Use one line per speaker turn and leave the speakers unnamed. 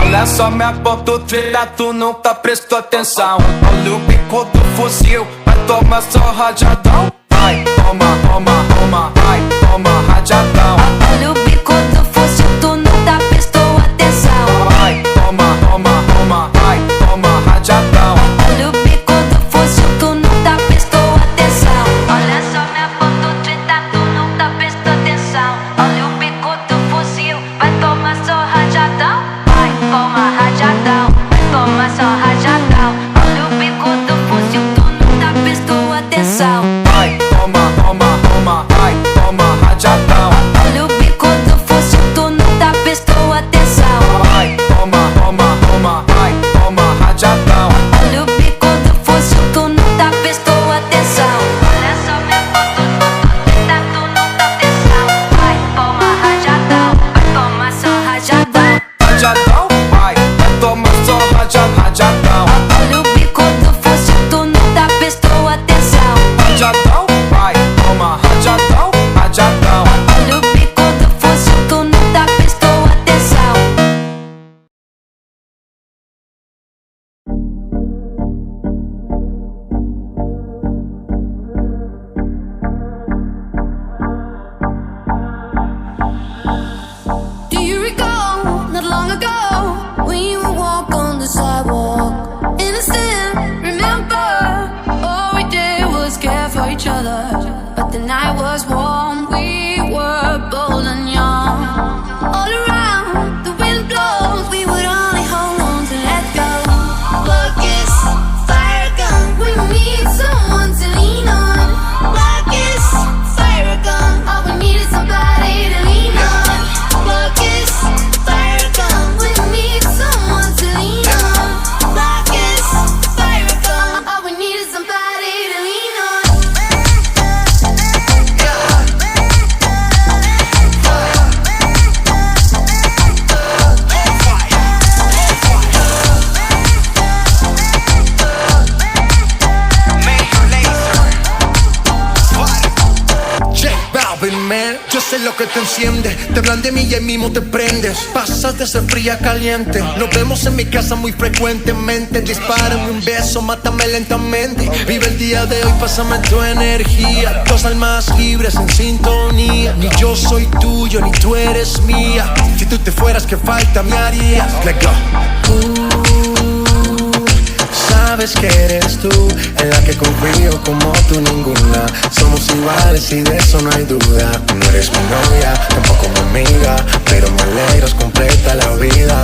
Olha só minha ponto treta, tu nunca prestou atenção. Olha o bico do fuzil, vai tomar só rajadão. Vai, toma, toma, toma, vai, toma rajadão.
Olha o bico do fuzil, tu nunca prestou atenção.
Vai, toma, toma, toma, vai, toma rajadão.
Olha o bico do fuzil, tu nunca prestou atenção. Olha só minha ponto treta, tu nunca prestou atenção. Olha o bico do fuzil, vai tomar só rajadão. Vai, toma rajadão, vai tomar só rajadão. Olha o bico do fuzil, tu nunca prestou atenção.
Vai, toma, toma, toma, vai, toma rajadão.
Olha o bico do fuzil, tu nunca prestou atenção.
Vai, toma, toma, toma, vai, toma rajadão.
Olha o bico do fuzil, tu nunca prestou atenção. Olha só minha foto, treta, tu nunca atenção. Vai, toma rajadão, vai tomar só rajadão.
Rajadão, vai tomar só rajadão.
Olha o bico do fuzil, tu nunca prestou atenção.
Rajadão, vai toma rajadão, rajadão.
Olha o bico do fuzil, tu nunca prestou atenção.
Do you recall, not long ago, when you would walk on the sidewalk? Innocent, remember, all we did was care for each other. But the night was warm, we were bold and young. All around, the wind blows, we would only hold on to let go. Buckets, fire gun, we need someone to lean on. Buckets, fire gun, all we need is somebody to lean on. Buckets, fire gun, we need someone to lean on. Buckets, fire gun, all we need is somebody to lean on.
Man, yo sé lo que te enciende. Te hablan de mí y ahí mismo te prendes. Pasas de ser fría a caliente. Nos vemos en mi casa muy frecuentemente. Dispárame un beso, mátame lentamente. Vive el día de hoy, pásame tu energía. Dos almas libres en sintonía. Ni yo soy tuyo, ni tú eres mía. Si tú te fueras, ¿qué falta me harías? Let's go. Sabes que eres tú, en la que confío como tú ninguna. Somos iguales y de eso no hay duda. No eres mi novia, tampoco mi amiga, pero me alegras completa la vida.